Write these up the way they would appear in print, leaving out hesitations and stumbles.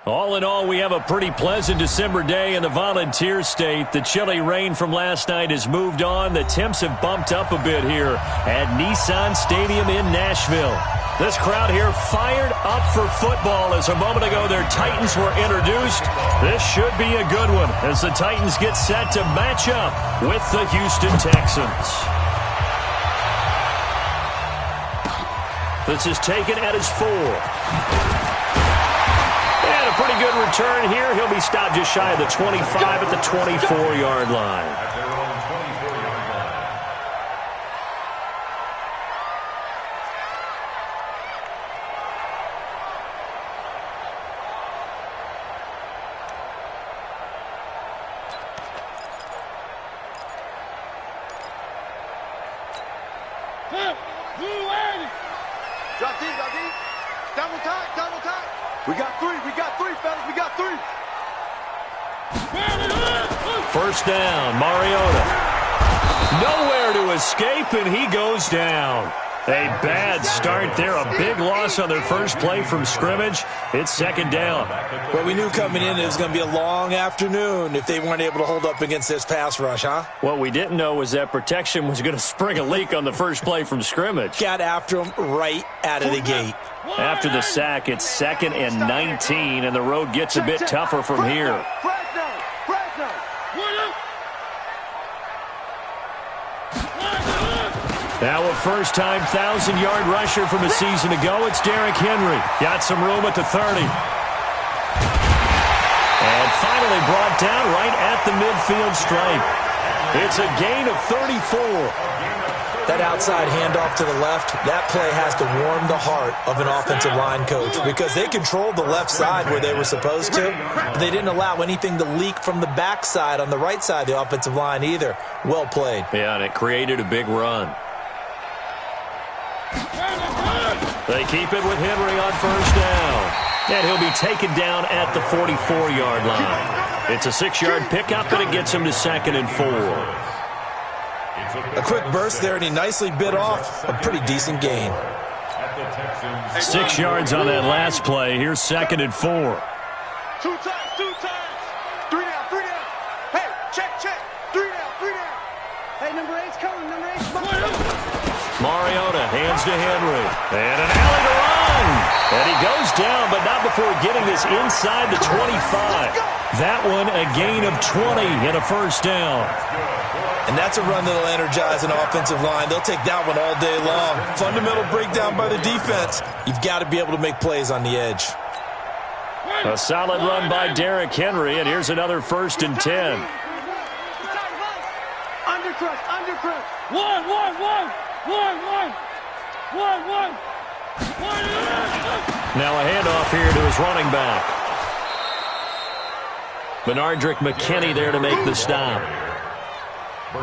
All in all, we have a pretty pleasant December day in the Volunteer State. The chilly rain from last night has moved on. The temps have bumped up a bit here at Nissan Stadium in Nashville. This crowd here fired up for football as a moment ago their Titans were introduced. This should be a good one as the Titans get set to match up with the Houston Texans. This is taken at his 4. And a pretty good return here. He'll be stopped just shy of the 25 at the 24-yard line. First down, Mariota. Nowhere to escape, and he goes down. A bad start there, a big loss on their first play from scrimmage. It's second down. Well, we knew coming in it was going to be a long afternoon if they weren't able to hold up against this pass rush, huh? What we didn't know was that protection was going to spring a leak on the first play from scrimmage. Got after him right out of the gate. After the sack, it's 2nd and 19, and the road gets a bit tougher from here. Now a first-time 1,000-yard rusher from a season ago. It's Derrick Henry. Got some room at the 30. And finally brought down right at the midfield stripe. It's a gain of 34. That outside handoff to the left, that play has to warm the heart of an offensive line coach because they controlled the left side where they were supposed to. But they didn't allow anything to leak from the backside on the right side of the offensive line either. Well played. Yeah, and it created a big run. They keep it with Henry on first down. And he'll be taken down at the 44-yard line. It's a 6-yard pickup, and it gets him to 2nd and 4. A quick burst there, and he nicely bit off a pretty decent gain. 6 yards on that last play. Here's 2nd and 4. 2 times, 2 times. 3 down, 3 down. Hey, check. 3 down, 3 down. Hey, number 8's coming, number 8's coming. Mariota hands to Henry. And an alley to run. And he goes down, but not before getting this inside the 25. That one a gain of 20 and a first down. And that's a run that'll energize an offensive line. They'll take that one all day long. Fundamental breakdown by the defense. You've got to be able to make plays on the edge. A solid run by Derrick Henry, and here's another 1st and 10. Undercrush. 1. Now a handoff here to his running back. Benardrick McKinney there to make the stop.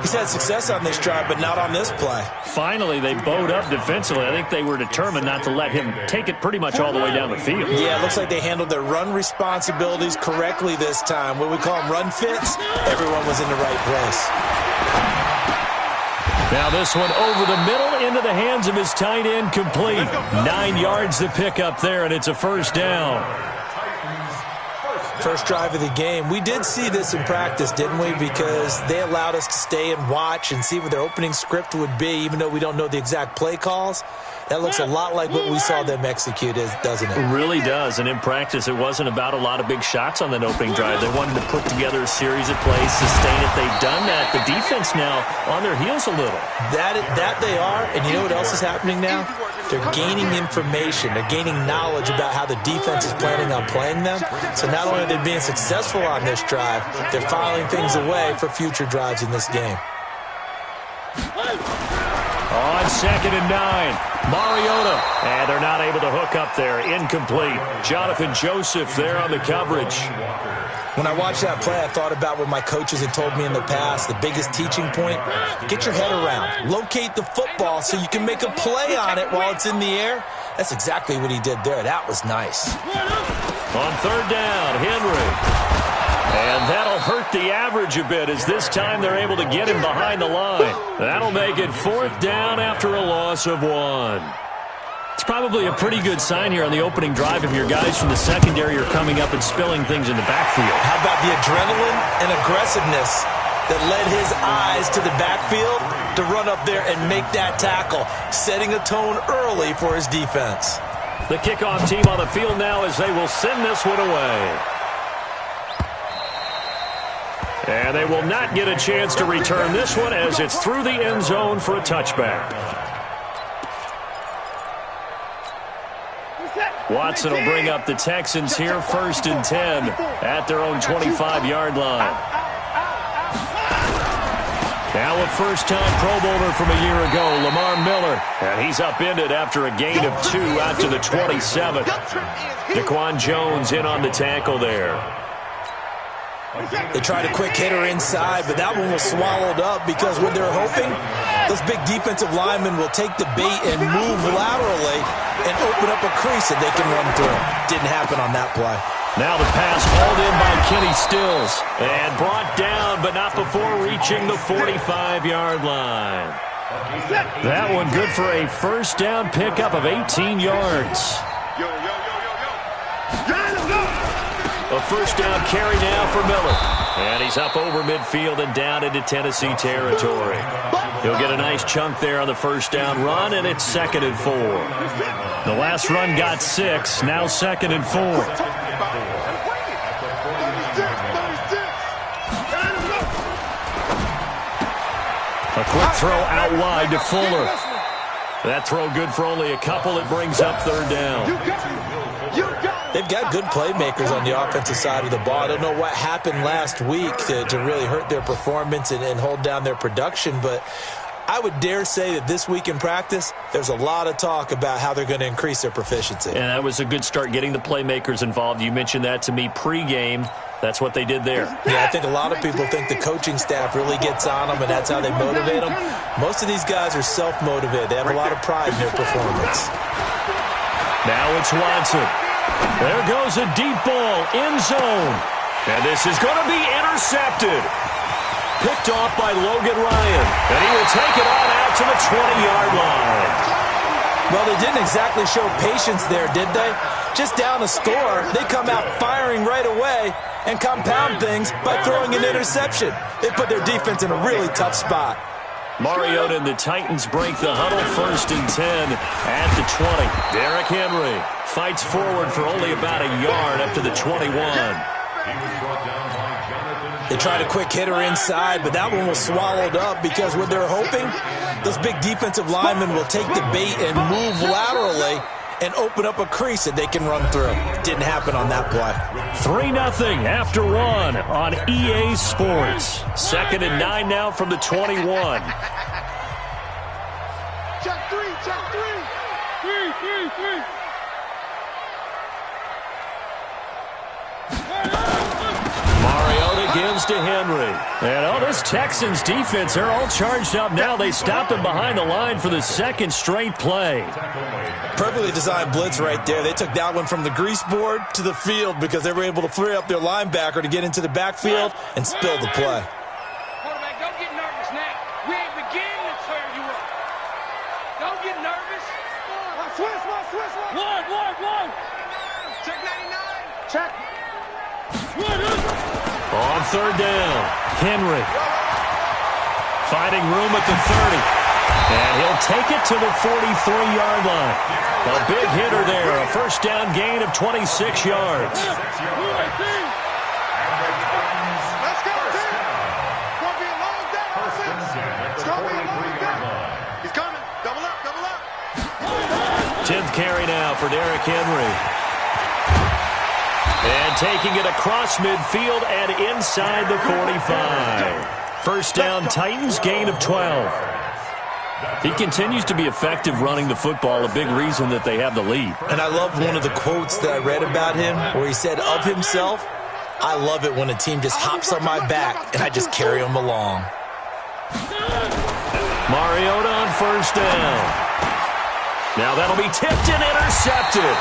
He's had success on this drive, but not on this play. Finally, they bowed up defensively. I think they were determined not to let him take it pretty much all the way down the field. Yeah, it looks like they handled their run responsibilities correctly this time. What we call them run fits, everyone was in the right place. Now this one over the middle into the hands of his tight end, complete. 9 yards to pick up there, and it's a first down. First drive of the game. We did see this in practice, didn't we? Because they allowed us to stay and watch and see what their opening script would be, even though we don't know the exact play calls. That looks a lot like what we saw them execute, doesn't it? It really does. And in practice, it wasn't about a lot of big shots on that opening drive. They wanted to put together a series of plays, sustain it. They've done that. The defense now on their heels a little. That they are. And you know what else is happening now? They're gaining information. They're gaining knowledge about how the defense is planning on playing them. So not only are they being successful on this drive, they're filing things away for future drives in this game. On 2nd and 9. Mariota. And they're not able to hook up there. Incomplete. Jonathan Joseph there on the coverage. When I watched that play, I thought about what my coaches had told me in the past. The biggest teaching point, get your head around. Locate the football so you can make a play on it while it's in the air. That's exactly what he did there. That was nice. On 3rd down, Henry. And that'll hurt the average a bit as this time they're able to get him behind the line. That'll make it 4th down after a loss of 1. It's probably a pretty good sign here on the opening drive if your guys from the secondary are coming up and spilling things in the backfield. How about the adrenaline and aggressiveness that led his eyes to the backfield to run up there and make that tackle, setting a tone early for his defense. The kickoff team on the field now as they will send this one away. And they will not get a chance to return this one as it's through the end zone for a touchback. Watson will bring up the Texans here, 1st and 10 at their own 25-yard line. Now a first-time Pro Bowler from a year ago, Lamar Miller. And he's upended after a gain of 2 out to the 27. Daquan Jones in on the tackle there. They tried a quick hitter inside, but that one was swallowed up because what they're hoping, those big defensive linemen will take the bait and move laterally and open up a crease that they can run through. Didn't happen on that play. Now the pass hauled in by Kenny Stills and brought down, but not before reaching the 45-yard line. That one good for a first down pickup of 18 yards. A first down carry now for Miller. And he's up over midfield and down into Tennessee territory. He'll get a nice chunk there on the first down run, and it's 2nd and 4. The last run got 6, now 2nd and 4. A quick throw out wide to Fuller. That throw good for only a couple. It brings up 3rd down. They've got good playmakers on the offensive side of the ball. I don't know what happened last week to really hurt their performance and hold down their production, but I would dare say that this week in practice, there's a lot of talk about how they're going to increase their proficiency. And that was a good start, getting the playmakers involved. You mentioned that to me pregame. That's what they did there. Yeah, I think a lot of people think the coaching staff really gets on them, and that's how they motivate them. Most of these guys are self-motivated. They have a lot of pride in their performance. Now it's Watson. There goes a deep ball, end zone. And this is going to be intercepted. Picked off by Logan Ryan. And he will take it on out to the 20-yard line. Well, they didn't exactly show patience there, did they? Just down a score, they come out firing right away and compound things by throwing an interception. They put their defense in a really tough spot. Mariota and the Titans break the huddle, 1st and 10 at the 20. Derrick Henry fights forward for only about a yard up to the 21. They tried a quick hitter inside, but that one was swallowed up because what they're hoping, those big defensive linemen will take the bait and move laterally and open up a crease that they can run through. Didn't happen on that play. 3-0 after 1 on EA Sports. 2nd and 9 now from the 21. Check 3, check 3. 3. Mariota gives to Henry. And this Texans defense, they're all charged up now. They stopped him behind the line for the 2nd straight play. Perfectly designed blitz right there. They took that one from the grease board to the field because they were able to free up their linebacker to get into the backfield and spill the play. Quarterback, don't get nervous now. We ain't beginning to tear you up. Don't get nervous. Swiss. One. Check 99. Check. On 3rd down, Henry finding room at the 30. And he'll take it to the 43-yard line. A big hitter there, a first down gain of 26 yards. Let's go, team. It's going to be a long day. It's going to be a long day. He's coming. Double up. 10th carry now for Derrick Henry. And taking it across midfield and inside the 45. First down, Titans, gain of 12. He continues to be effective running the football, a big reason that they have the lead. And I love one of the quotes that I read about him where he said of himself, I love it when a team just hops on my back and I just carry them along. Mariota on first down. Now that'll be tipped and intercepted.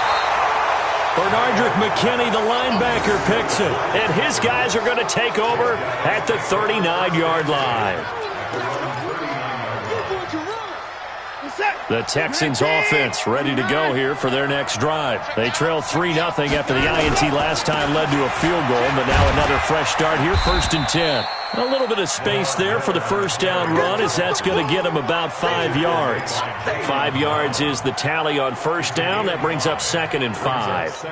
Bernardrick McKinney, the linebacker, picks it. And his guys are going to take over at the 39-yard line. The Texans offense ready to go here for their next drive. They trail 3-0 after the INT last time led to a field goal, but now another fresh start here, 1st and 10. A little bit of space there for the first down run, as that's going to get them about 5 yards. 5 yards is the tally on first down. That brings up 2nd and 5.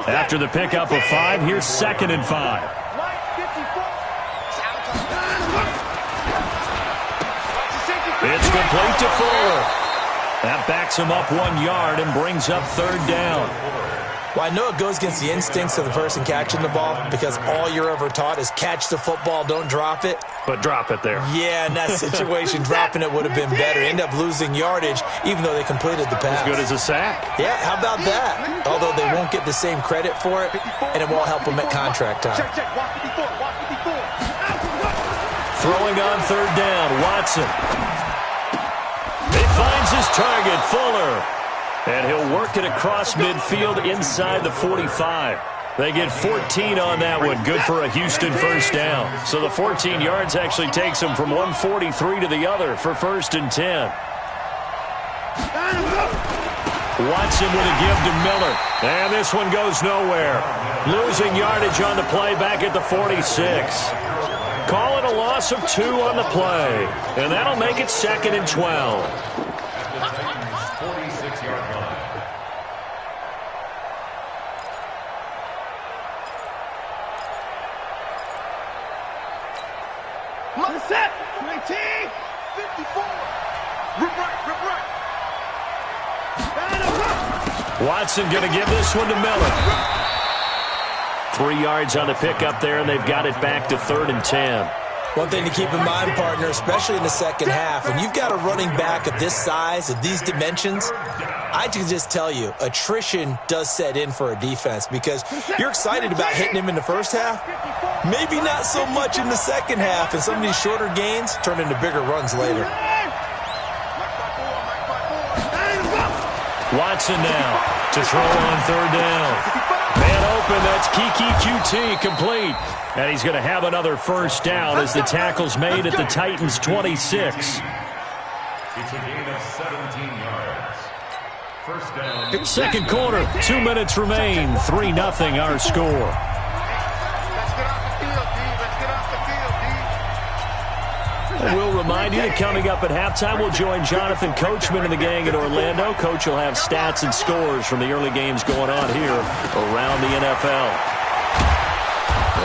After the pickup of 5, here's 2nd and 5. It's complete to Fuller. That backs him up 1 yard and brings up 3rd down. Well, I know it goes against the instincts of the person catching the ball, because all you're ever taught is catch the football, don't drop it. But drop it there. Yeah, in that situation, dropping it would have been better. End up losing yardage, even though they completed the pass. As good as a sack. Yeah, how about that? Although they won't get the same credit for it, and it won't help them at contract time. Throwing on 3rd down, Watson. He finds his target, Fuller. And he'll work it across midfield inside the 45. They get 14 on that one. Good for a Houston first down. So the 14 yards actually takes them from 143 to the other for 1st and 10. Watson with a give to Miller. And this one goes nowhere. Losing yardage on the play back at the 46. Call it a loss of 2 on the play. And that'll make it 2nd and 12. Set, 19, 54. Rip right. Watson going to give this one to Miller. 3 yards on the pickup there, and they've got it back to 3rd and 10. One thing to keep in mind, partner, especially in the second half, when you've got a running back of this size, of these dimensions, I can just tell you, attrition does set in for a defense, because you're excited about hitting him in the first half. Maybe not so much in the second half, and some of these shorter gains turn into bigger runs later. Watson now to throw on 3rd down. Man open, that's Kiki QT complete. And he's going to have another first down as the tackle's made at the Titans' 26. It's a gain of 17 yards. First down. Second quarter, 2 minutes remain. 3-0 our score. We'll remind you that coming up at halftime, we'll join Jonathan Coachman and the gang in Orlando. Coach will have stats and scores from the early games going on here around the NFL.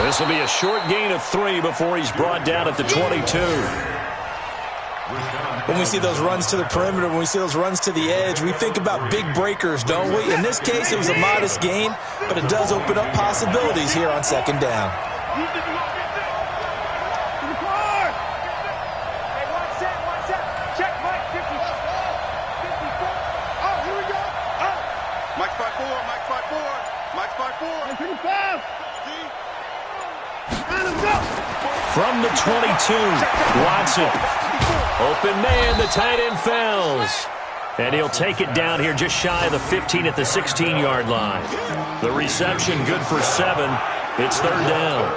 This will be a short gain of 3 before he's brought down at the 22. When we see those runs to the perimeter, when we see those runs to the edge, we think about big breakers, don't we? In this case, it was a modest gain, but it does open up possibilities here on 2nd down. From the 22, Watson. Open man, the tight end fells. And he'll take it down here just shy of the 15 at the 16-yard line. The reception good for 7. It's 3rd down.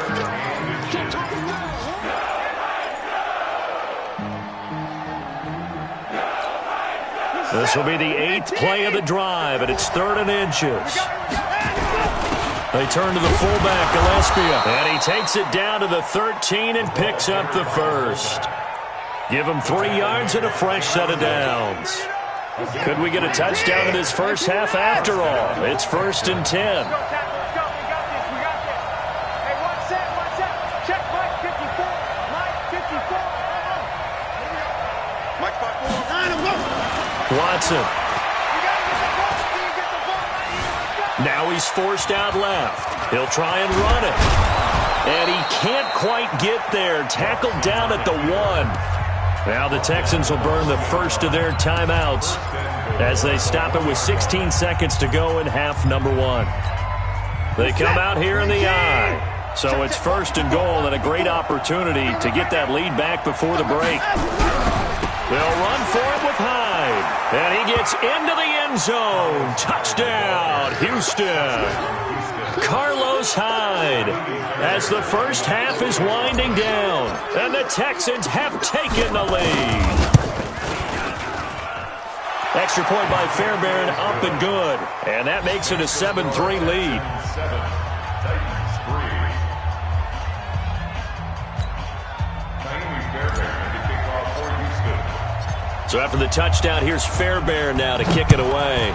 This will be the 8th play of the drive, and it's 3rd and inches. They turn to the fullback, Gillespie, and he takes it down to the 13 and picks up the first. Give him 3 yards and a fresh set of downs. Could we get a touchdown in this first half after all? It's 1st and 10. Watson. Now he's forced out left. He'll try and run it. And he can't quite get there. Tackled down at the 1. Now the Texans will burn the first of their timeouts as they stop it with 16 seconds to go in half number 1. They come out here in the eye. So it's 1st and goal and a great opportunity to get that lead back before the break. They'll run for it with Hyde. And he gets into the end zone. Touchdown, Houston. Carlos Hyde as the first half is winding down. And the Texans have taken the lead. Extra point by Fairbairn, up and good. And that makes it a 7-3 lead. 7, Titans 3. Naomi Fairbairn to kick off for Houston. So after the touchdown, here's Fairbairn now to kick it away.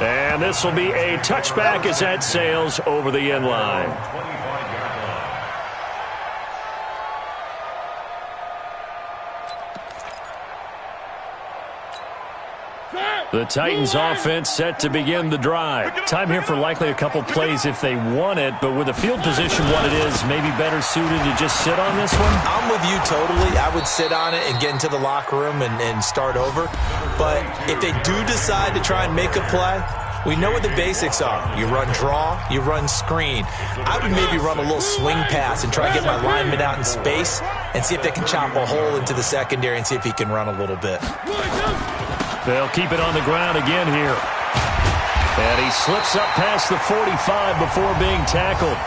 And this will be a touchback as that sails over the end line. 25-yard line. The Titans offense set to begin the drive. Time here for likely a couple plays if they want it, but with the field position what it is, maybe better suited to just sit on this one? I'm with you totally. I would sit on it and get into the locker room and start over. But if they do decide to try and make a play, we know what the basics are. You run draw, you run screen. I would maybe run a little swing pass and try and get my lineman out in space and see if they can chop a hole into the secondary and see if he can run a little bit. They'll keep it on the ground again here. And he slips up past the 45 before being tackled.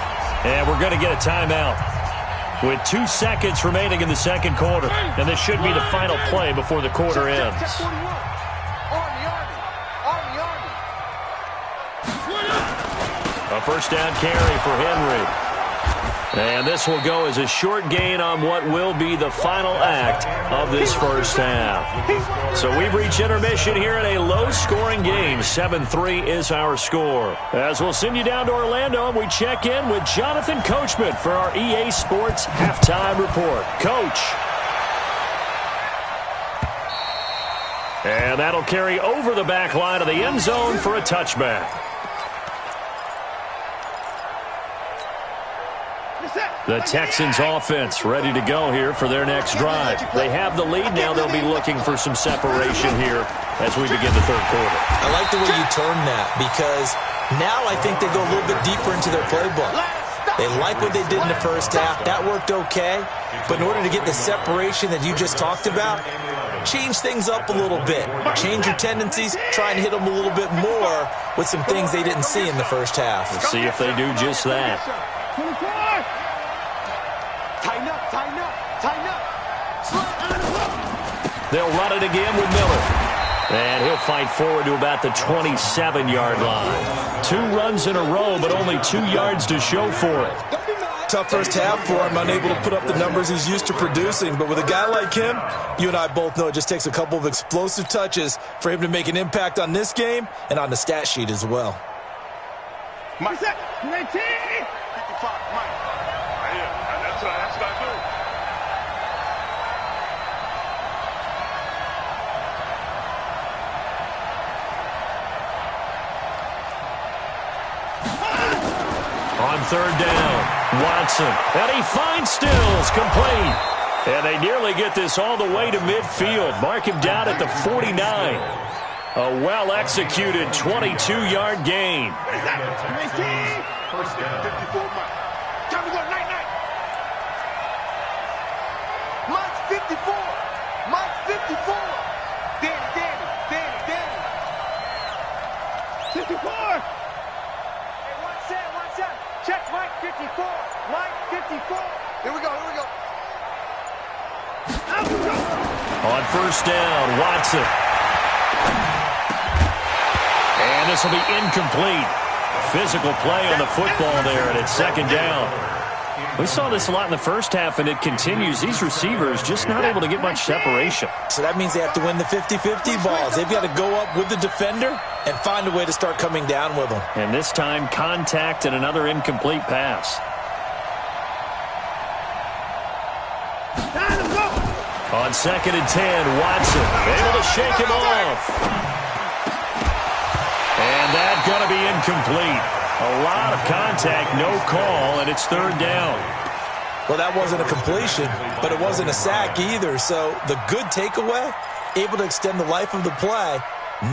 And we're going to get a timeout with 2 seconds remaining in the second quarter. And this should be the final play before the quarter ends. A first down carry for Henry. And this will go as a short gain on what will be the final act of this first half. So we've reached intermission here in a low-scoring game. 7-3 is our score. As we'll send you down to Orlando, and we check in with Jonathan Coachman for our EA Sports Halftime Report. Coach. And that'll carry over the back line of the end zone for a touchback. The Texans offense ready to go here for their next drive. They have the lead now. They'll be looking for some separation here as we begin the third quarter. I like the way you turn that because now I think they go a little bit deeper into their playbook. They like what they did in the first half. That worked okay. But in order to get the separation that you just talked about, change things up a little bit. Change your tendencies. Try and hit them a little bit more with some things they didn't see in the first half. We'll see if they do just that. Tighten up, tighten up, tighten up. They'll run it again with Miller. And he'll fight forward to about the 27-yard line. 2 runs in a row, but only 2 yards to show for it. Tough first half for him, unable to put up the numbers he's used to producing. But with a guy like him, you and I both know it just takes a couple of explosive touches for him to make an impact on this game and on the stat sheet as well. Mike. 19. 55, Mike. That's what I do. On third down, Watson. And he finds Stills, complete. And they nearly get this all the way to midfield. Mark him down at the 49. A well-executed 22-yard gain. First down. 54, Mike. Time to go, night. Mike's 54. Mike's 54. Danny. 54. Hey, one set. Check Mike 54. Mike 54. Here we go. On first down, Watson. And this will be incomplete. Physical play on the football there, and it's second down. We saw this a lot in the first half, and it continues. These receivers just not able to get much separation. So that means they have to win the 50-50 balls. They've got to go up with the defender and find a way to start coming down with them. And this time, contact and another incomplete pass. On second and 10, Watson able to shake him off. And that's going to be incomplete. A lot of contact, no call, and it's third down. Well, that wasn't a completion, but it wasn't a sack either. So the good takeaway, able to extend the life of the play.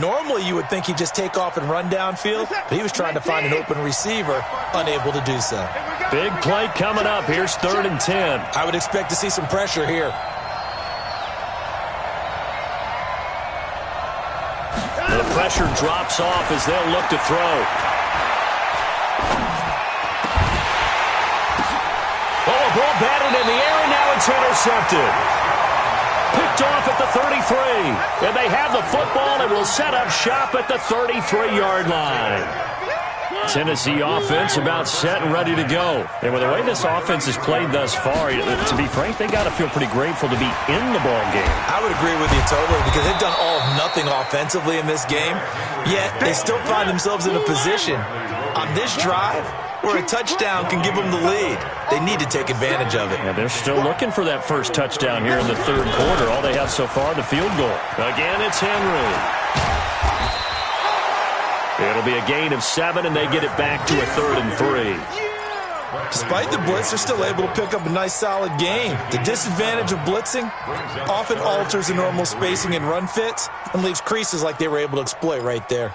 Normally, you would think he'd just take off and run downfield, but he was trying to find an open receiver, unable to do so. Big play coming up. Here's third and 10. I would expect to see some pressure here. The pressure drops off as they'll look to throw. Oh, ball batted in the air, and now it's intercepted. picked off at the 33. And they have the football and will set up shop at the 33-yard line. Tennessee offense about set and ready to go. And with the way this offense has played thus far, to be frank, they got to feel pretty grateful to be in the ball game. I would agree with you totally because they've done all of nothing offensively in this game, yet they still find themselves in a position on this drive where a touchdown can give them the lead. They need to take advantage of it. Yeah, they're still looking for that first touchdown here in the third quarter. All they have so far, the field goal. Again, it's Henry. It'll be a gain of 7, and they get it back to a 3rd and 3. Despite the blitz, they're still able to pick up a nice, solid game. The disadvantage of blitzing often alters the normal spacing and run fits and leaves creases like they were able to exploit right there.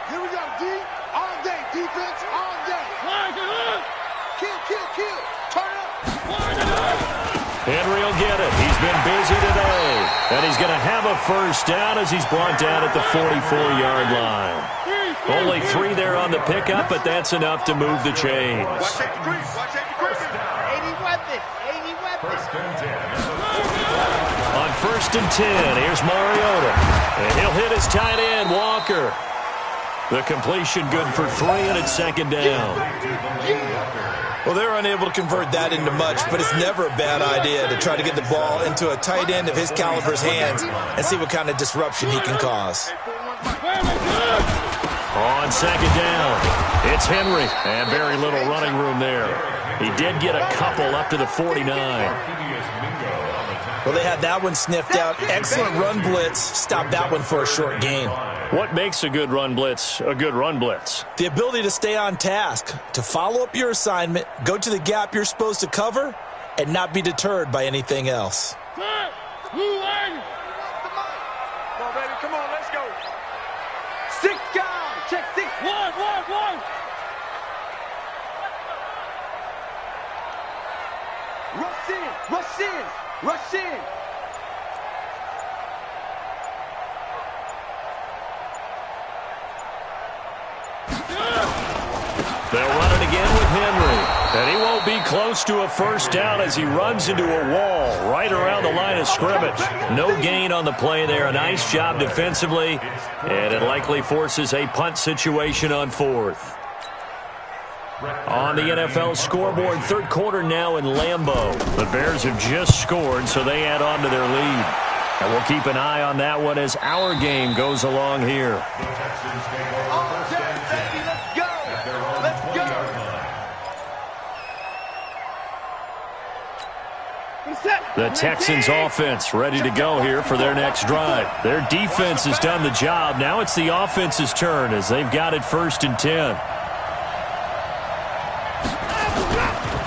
Here we go, D. All day. Defense, all day. Kill, kill, kill. Turn up. Henry will get it. He's been busy today. And he's going to have a first down as he's brought down at the 44-yard line. Only 3 there on the pickup, but that's enough to move the chains. Watch out the crease. Watch out the crease. 80 weapons. 80 weapons. First and 10. On 1st and 10, here's Mariota. And he'll hit his tight end, Walker. The completion good for 3, and it's 2nd down. Well, they're unable to convert that into much, but it's never a bad idea to try to get the ball into a tight end of his caliber's hands and see what kind of disruption he can cause. On 2nd down, it's Henry, and very little running room there. He did get a couple up to the 49. Well, they had that one sniffed out. Excellent run blitz. Stopped that one for a short gain. What makes a good run blitz a good run blitz? The ability to stay on task, to follow up your assignment, go to the gap you're supposed to cover, and not be deterred by anything else. Come on, baby. Come on, let's go. 6 guys. Check 6. 1. Rush in. Rush in. Rush in. They'll run it again with Henry. And he won't be close to a first down as he runs into a wall right around the line of scrimmage. No gain on the play there. A nice job defensively. And it likely forces a punt situation on 4th. On the NFL scoreboard, 3rd quarter now in Lambeau. The Bears have just scored, so they add on to their lead. And we'll keep an eye on that one as our game goes along here. The Texans offense ready to go here for their next drive. Their defense has done the job. Now it's the offense's turn as they've got it 1st and 10.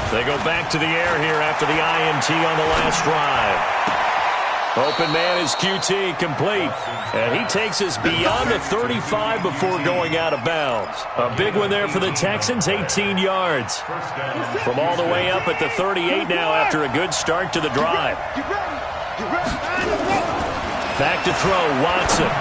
They go back to the air here after the INT on the last drive. Open man is QT, complete. And he takes us beyond the 35 before going out of bounds. A big one there for the Texans, 18 yards. From all the way up at the 38 now after a good start to the drive. Back to throw, Watson.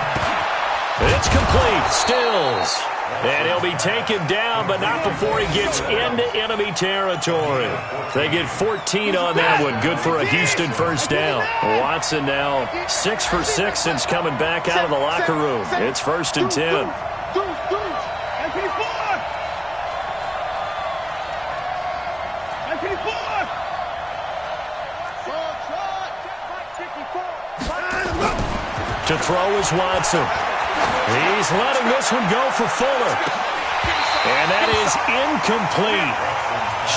It's complete, Stills. And he'll be taken down, but not before he gets into enemy territory. They get 14 on that one. Good for a Houston first down. Watson now 6 for 6 since coming back out of the locker room. It's 1st and 10. To throw is Watson. He's letting this one go for Fuller. And that is incomplete.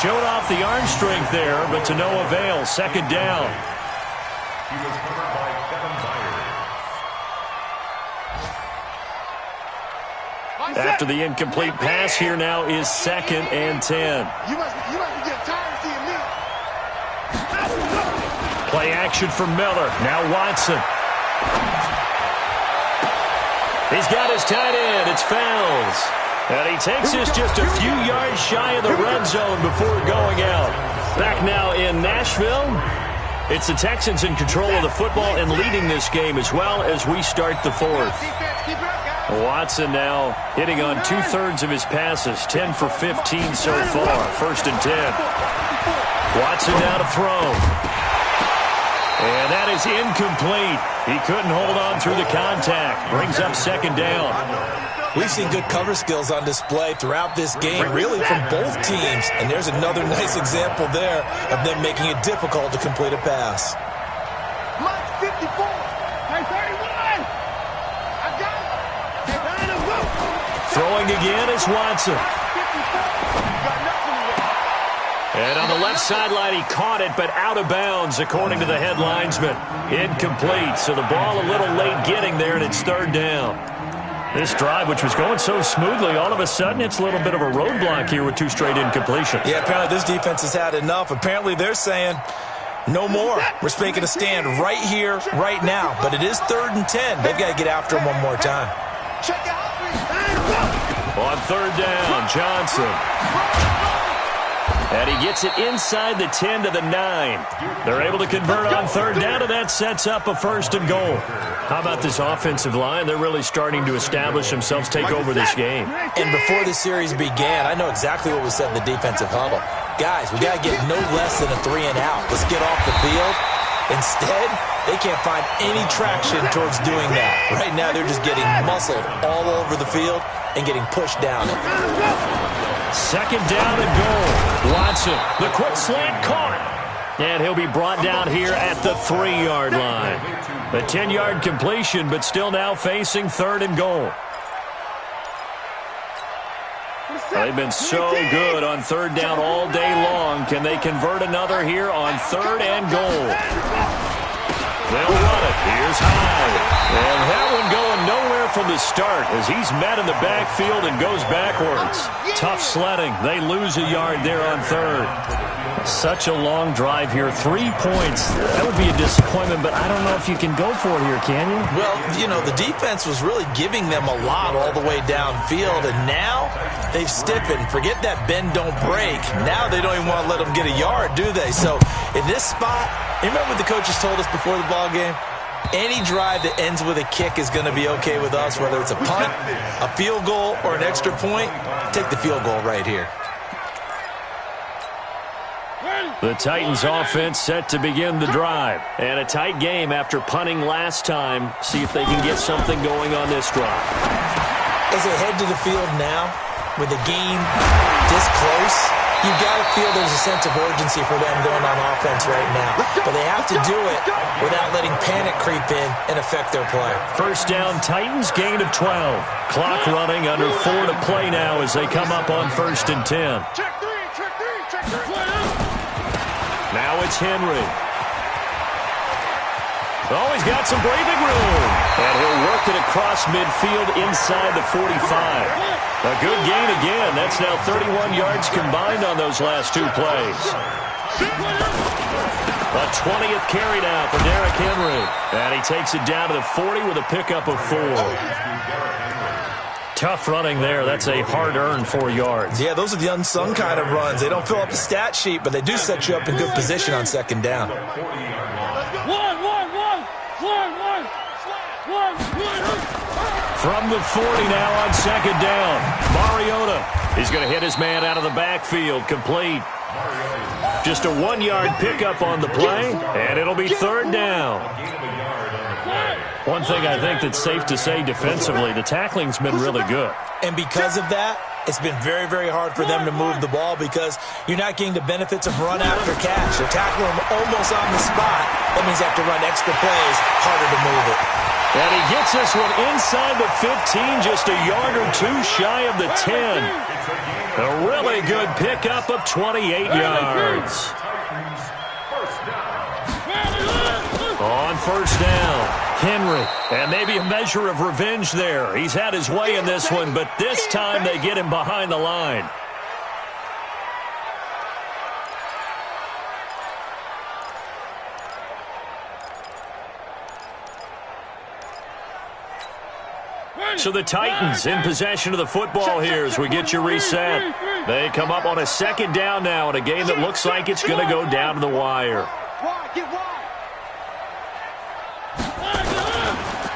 Showed off the arm strength there, but to no avail. 2nd down. He was covered by Kevin Byard. After the incomplete pass, here now is 2nd and 10. You must be getting tired of seeing me. Play action for Miller. Now Watson. He's got his tight end. It's Fells. And he takes this just a few yards shy of the red zone before going out. Back now in Nashville. It's the Texans in control of the football and leading this game as well as we start the 4th. Watson now hitting on 2/3 of his passes, 10 for 15 so far. 1st and 10. Watson now to throw. And that is incomplete. He couldn't hold on through the contact. Brings up 2nd down. We've seen good cover skills on display throughout this game, really from both teams. And there's another nice example there of them making it difficult to complete a pass. Mike 54. Hey, 31. I got it. Throwing again is Watson. And on the left sideline, he caught it, but out of bounds, according to the head linesman. Incomplete, so the ball a little late getting there, and it's 3rd down. This drive, which was going so smoothly, all of a sudden it's a little bit of a roadblock here with 2 straight incompletions. Yeah, apparently this defense has had enough. Apparently they're saying, no more. We're making a stand right here, right now. But it is 3rd and 10. They've got to get after him one more time. On 3rd down, Johnson. And he gets it inside the 10 to the 9. They're able to convert on 3rd down, and that sets up a 1st and goal. How about this offensive line? They're really starting to establish themselves, take over this game. And before the series began, I know exactly what was said in the defensive huddle. Guys, we got to get no less than a 3 and out. Let's get off the field. Instead, they can't find any traction towards doing that. Right now, they're just getting muscled all over the field and getting pushed down it. 2nd down and goal. Watson, the quick slant caught. And he'll be brought down here at the 3-yard line. A 10-yard completion, but still now facing 3rd and goal. They've been so good on 3rd down all day long. Can they convert another here on 3rd and goal? They'll run it. Here's Hyde. And that one going nowhere from the start as he's met in the backfield and goes backwards. Tough sledding. They lose a yard there on 3rd. Such a long drive here. 3 points. That would be a disappointment, but I don't know if you can go for it here, can you? Well, you know, the defense was really giving them a lot all the way downfield, and now they've stiffened. Forget that bend, don't break. Now they don't even want to let them get a yard, do they? So in this spot, you remember what the coaches told us before the ball game? Any drive that ends with a kick is going to be okay with us, whether it's a punt, a field goal, or an extra point. Take the field goal right here. The Titans offense set to begin the drive. And a tight game after punting last time. See if they can get something going on this drive. As they head to the field now, with the game this close, you've got to feel there's a sense of urgency for them going on offense right now. But they have to do it without letting panic creep in and affect their play. 1st down, Titans, gain of 12. Clock running, under 4 to play now as they come up on 1st and 10. Check 3, check 3, check 3. Now it's Henry. Oh, he's got some breathing room. And he'll work it across midfield inside the 45. A good gain again. That's now 31 yards combined on those last 2 plays. A 20th carry now for Derrick Henry. And he takes it down to the 40 with a pickup of 4. Tough running there. That's a hard-earned 4 yards. Yeah, those are the unsung kind of runs. They don't fill up the stat sheet, but they do set you up in good position on 2nd down. From the 40 now on 2nd down. Mariota. He's going to hit his man out of the backfield. Complete. Just a 1-yard pickup on the play, and it'll be 3rd down. One thing I think that's safe to say defensively, the tackling's been really good. And because of that, it's been very, very hard for them to move the ball because you're not getting the benefits of run after catch. They're tackling them almost on the spot. That means they have to run extra plays, harder to move it. And he gets this one inside the 15, just a yard or 2 shy of the 10. A really good pickup of 28 yards. On 1st down, Henry. And maybe a measure of revenge there. He's had his way in this one, but this time they get him behind the line. So the Titans in possession of the football here as we get you reset. They come up on a 2nd down now in a game that looks like it's going to go down to the wire.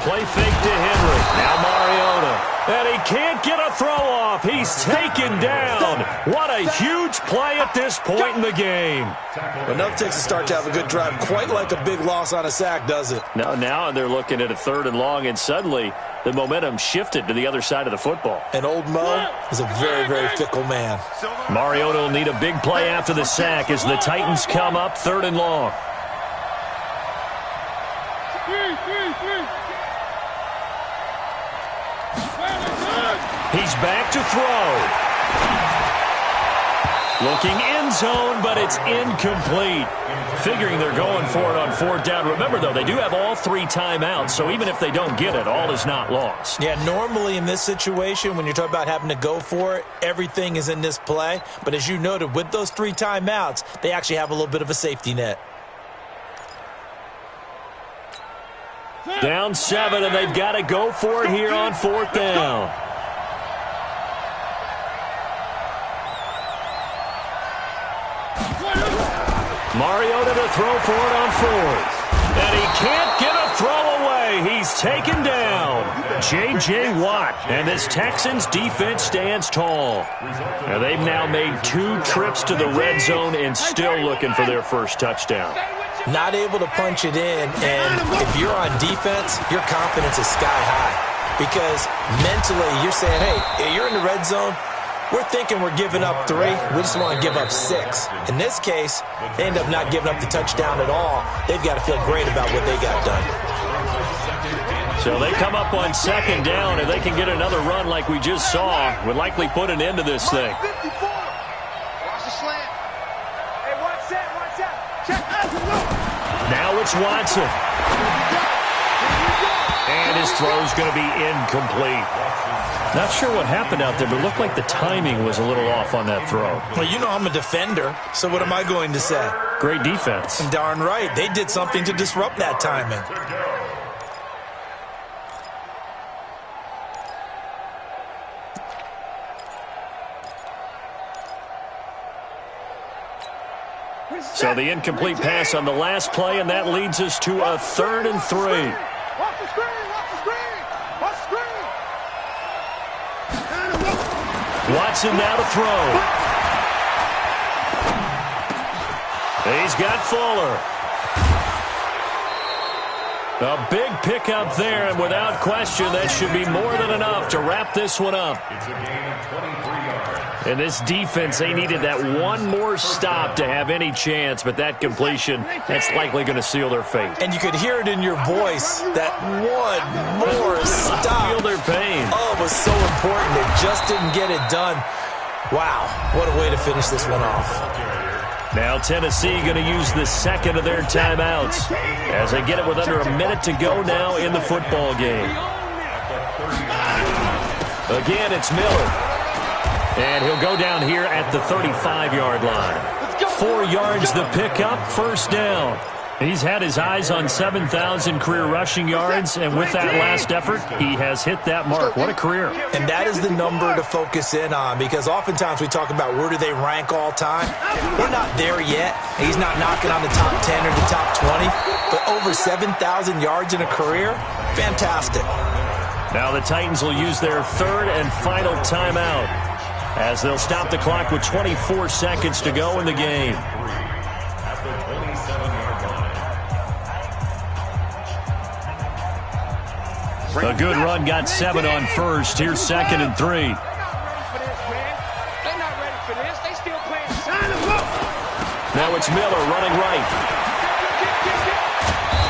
Play fake to Henry. Now Mariota. And he can't get a throw off. He's taken down. What a huge play at this point in the game. Enough takes a start to have a good drive. Quite like a big loss on a sack, does it? Now they're looking at a 3rd and long, and suddenly the momentum shifted to the other side of the football. And old Mo is a very, very fickle man. Mariota will need a big play after the sack as the Titans come up 3rd and long. He's back to throw. Looking end zone, but it's incomplete. Figuring they're going for it on 4th down. Remember, though, they do have all 3 timeouts, so even if they don't get it, all is not lost. Yeah, normally in this situation, when you're talking about having to go for it, everything is in this play. But as you noted, with those 3 timeouts, they actually have a little bit of a safety net. Down 7, and they've got to go for it here on 4th down. Mariota to throw for it on 4th. And he can't get a throw away. He's taken down. J.J. Watt. And this Texans defense stands tall. Now they've now made 2 trips to the red zone and still looking for their first touchdown. Not able to punch it in, and if you're on defense, your confidence is sky high. Because mentally, you're saying, hey, you're in the red zone. We're thinking we're giving up 3. We just want to give up 6. In this case, they end up not giving up the touchdown at all. They've got to feel great about what they got done. So they come up on 2nd down. If they can get another run like we just saw, would likely put an end to this thing. Watch the slant. Hey, watch that. Check. Now it's Watson. And his throw's going to be incomplete. Not sure what happened out there, but it looked like the timing was a little off on that throw. Well, you know I'm a defender, so what am I going to say? Great defense. Darn right. They did something to disrupt that timing. So the incomplete pass on the last play, and that leads us to a 3rd and 3. Watch the screen. Watson now to throw. He's got Fuller. A big pickup there, and without question, that should be more than enough to wrap this one up. It's a gain of 23 yards. And this defense, they needed that one more stop to have any chance, but that completion, that's likely going to seal their fate. And you could hear it in your voice, that one more stop. Feel their pain. Oh, it was so important. They just didn't get it done. Wow, what a way to finish this one off. Now Tennessee going to use the 2nd of their timeouts as they get it with under a minute to go now in the football game. Again, it's Miller. And he'll go down here at the 35-yard line. 4 yards the pickup, 1st down. He's had his eyes on 7,000 career rushing yards, and with that last effort, he has hit that mark. What a career. And that is the number to focus in on, because oftentimes we talk about where do they rank all time. We're not there yet. He's not knocking on the top 10 or the top 20, but over 7,000 yards in a career, fantastic. Now the Titans will use their 3rd and final timeout as they'll stop the clock with 24 seconds to go in the game. A good run got 7 on 1st. Here's 2nd and 3. They're not ready for this. They still playing. Now it's Miller running right.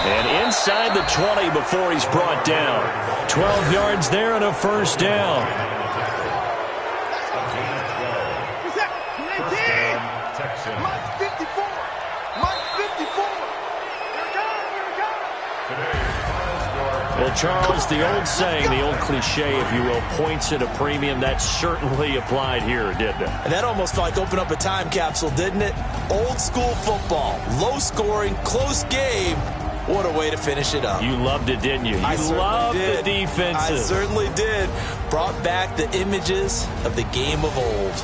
And inside the 20 before he's brought down. 12 yards there and a 1st down. Well, Charles, the old saying, the old cliche, if you will, points at a premium, that certainly applied here, didn't it? And that almost felt like opened up a time capsule, didn't it? Old school football, low scoring, close game. What a way to finish it up. You loved it, didn't you? You loved the defensive. I certainly did. Brought back the images of the game of old.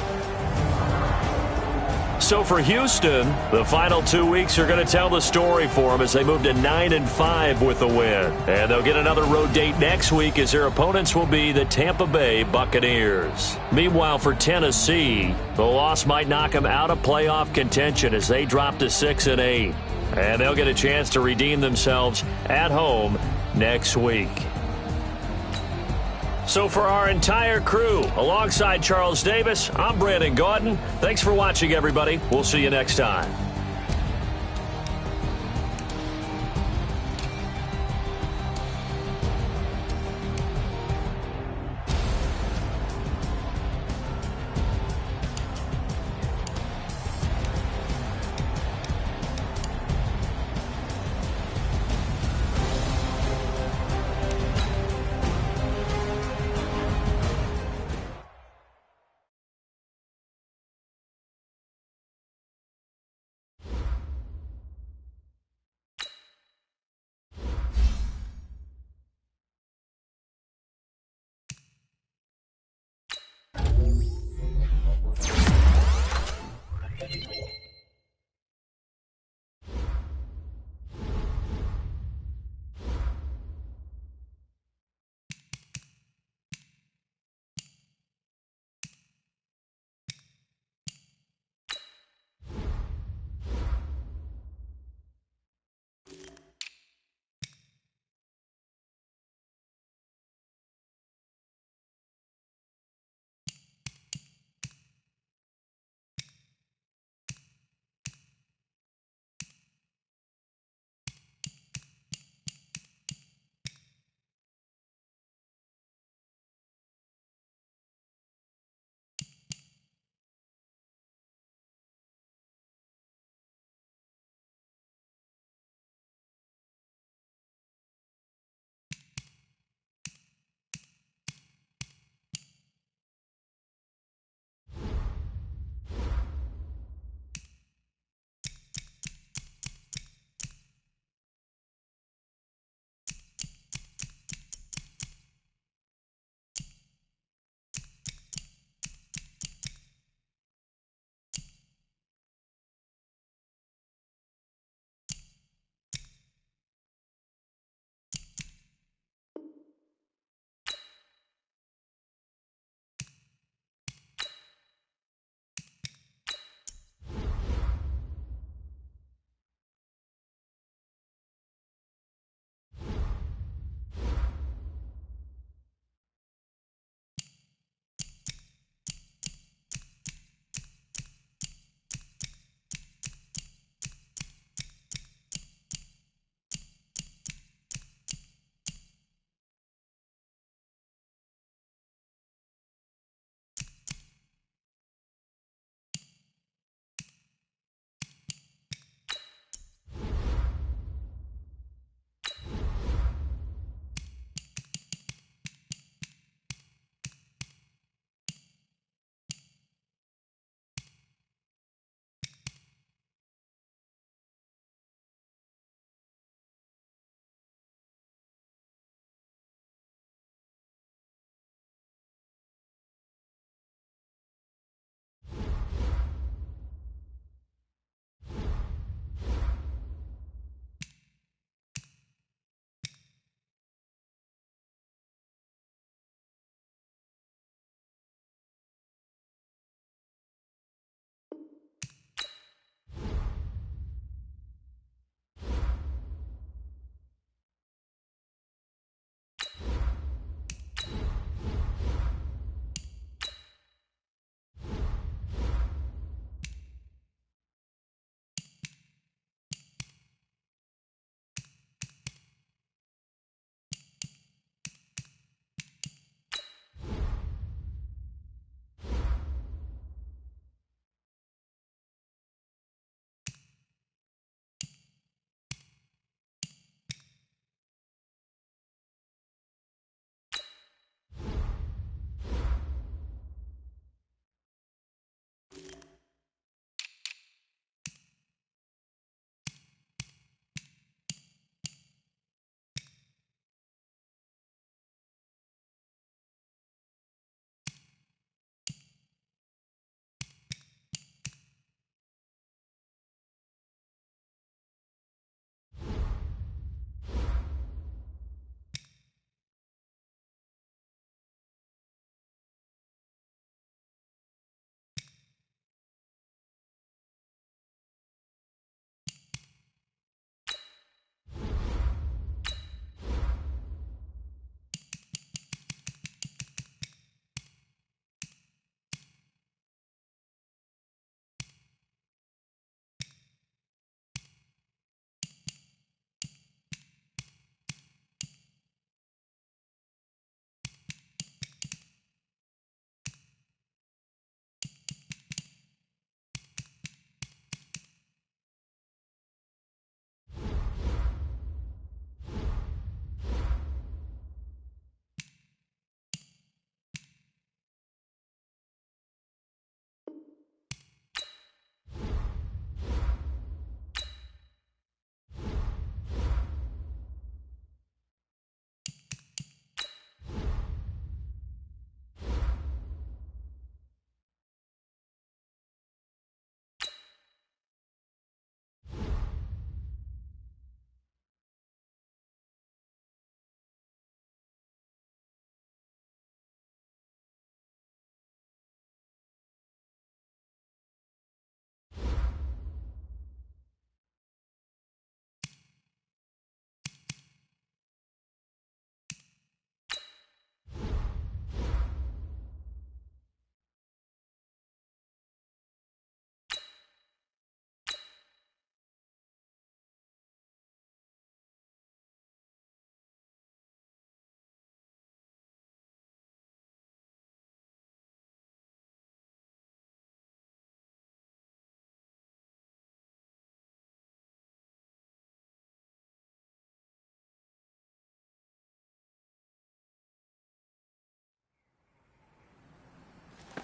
So for Houston, the final 2 weeks are going to tell the story for them as they move to 9-5 with a win. And they'll get another road date next week as their opponents will be the Tampa Bay Buccaneers. Meanwhile, for Tennessee, the loss might knock them out of playoff contention as they drop to 6-8. And they'll get a chance to redeem themselves at home next week. So for our entire crew, alongside Charles Davis, I'm Brandon Gaudin. Thanks for watching, everybody. We'll see you next time.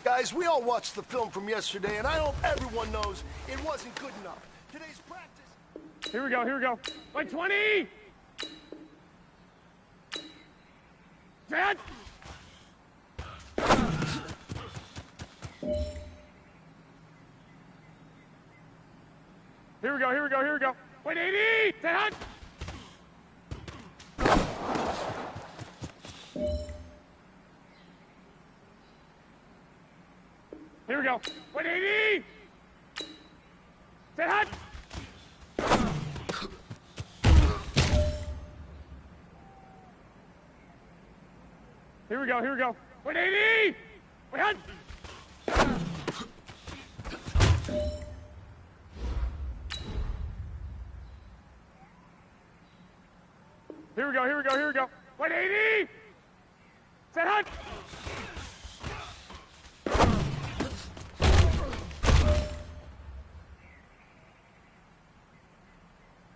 Guys, we all watched the film from yesterday, and I hope everyone knows it wasn't good enough. Today's practice... Here we go, here we go. Like 20! Dad! Here we go, here we go, here we go. 180! Dad! Here we go. 180! Set hot! Here we go, here we go. 180! Wait, hot! Here we go, here we go, here we go. 180! Set hot!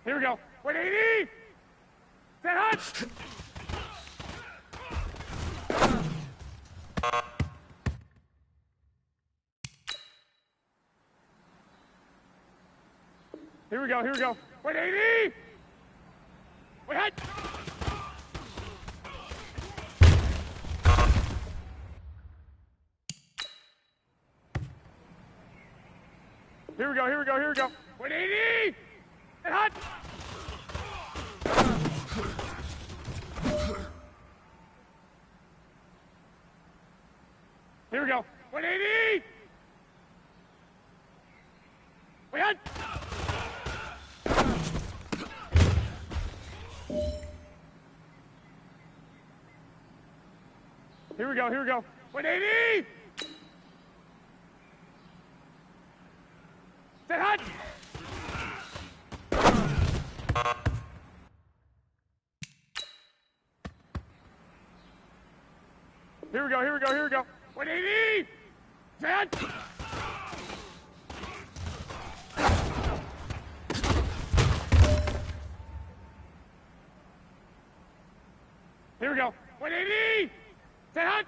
Here we go. 180! Set hot! Here we go, here we go. 180! Wait, hot! Here we go, here we go, here we go. 180! Set hot! Here we go. 180! Wait, hot! Here we go, here we go. 180! Set hot! Here we go, here we go, here we go. 180! Set! Here we go. 180! Set hot!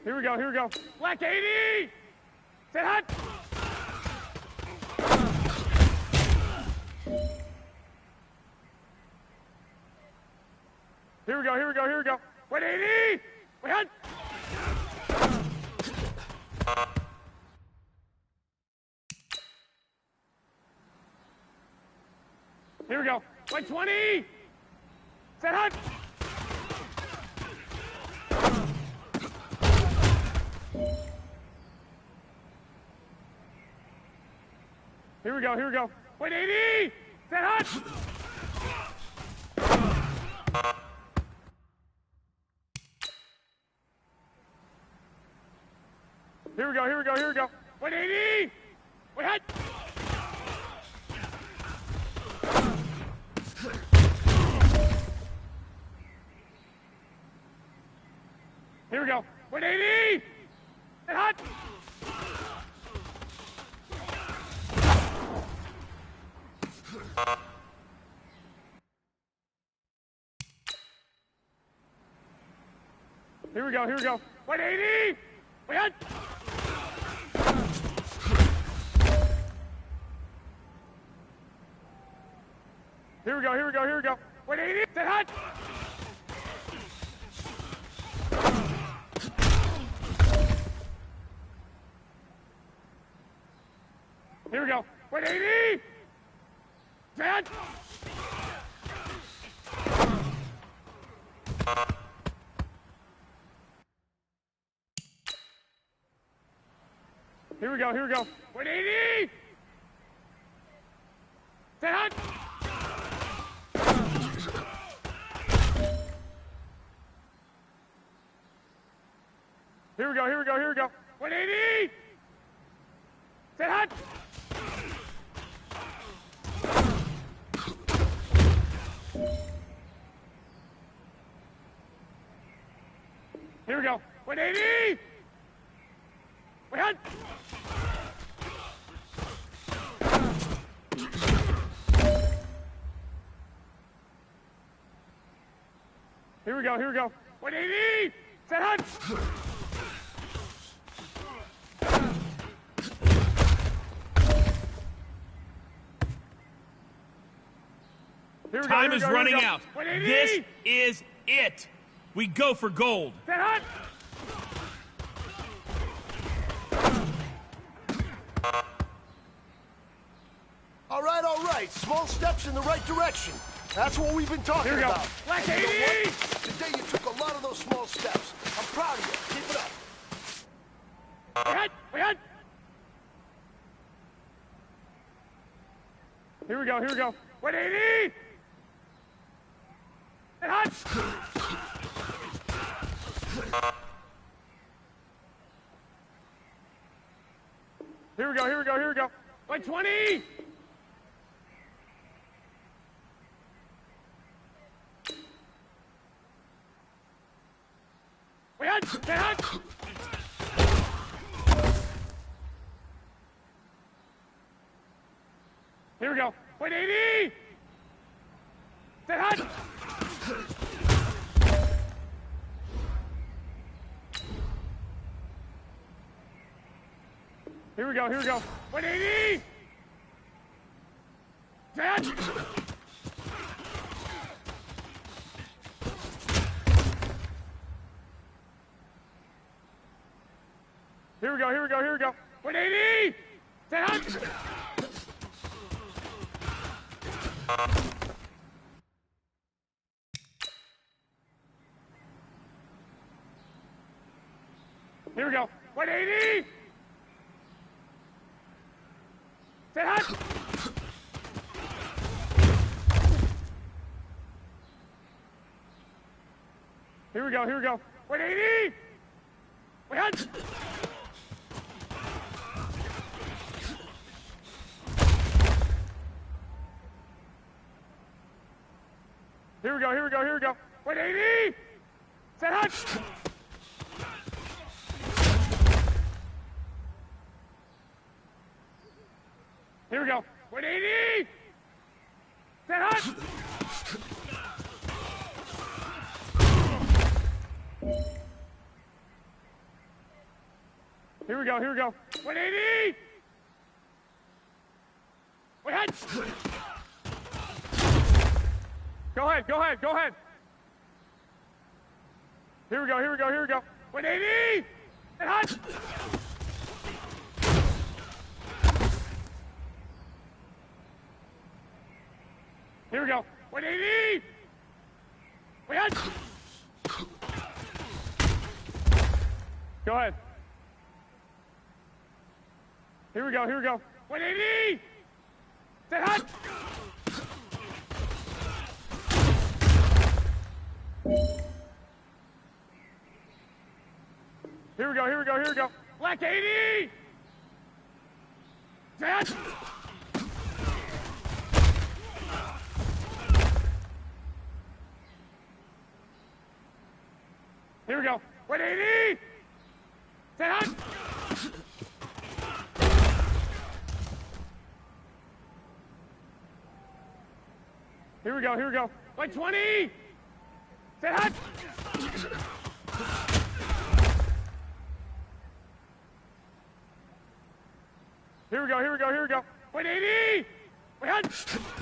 Here we go, here we go. Black 80! Set hot! Here we go, here we go, here we go. 180! Wait, hot! Here we go. 120! Set hot! Here we go, here we go. 180! Set hot! Here we go, here we go, here we go. 180! Wait, hot! Here we go. 180! Set hot! Here we go, here we go. 180! Wait, hot! Here we go, here we go, here we go. 180! Set hot! Here we go. 180! Set! Here we go, here we go. 180! Set hot! Here we go, here we go, here we go. 180! Set hot! Here we go. 180! Wait, hot! Here we go, here we go. 180! Set hut! Time is running out. This is it. We go for gold. Set hut! All right. Small steps in the right direction. That's what we've been talking Here we go. about. Black And you know 80! what? Today you took a lot of those small steps. I'm proud of you. Keep it up. We hut! Here we go, here we go. 180! Set hut! Here we go, here we go, here we go. 120! We hut! Set hut! Here we go. 180! Set hut! Here we go, here we go. 180! Set hut! Here we go, here we go, here we go. 180! Set hut! Here we go. 180! Set hut! Here we go, here we go. 180! We hut! Here we go, here we go, here we go. 180! Set hut! Here we go. 180! Set hut! Here we go, here we go. 180! We hut! Go ahead, go ahead, go ahead. Here we go, here we go, here we go. 180! Set hut! Here we go. 180! We hut! Go ahead. Here we go, here we go. 180! Set hut! Here we go, here we go, here we go. Black 80! Set! Here we go. 180! Set hut! Here we go, here we go. 120! Set hut! Here we go, here we go, here we go. 180! We hut!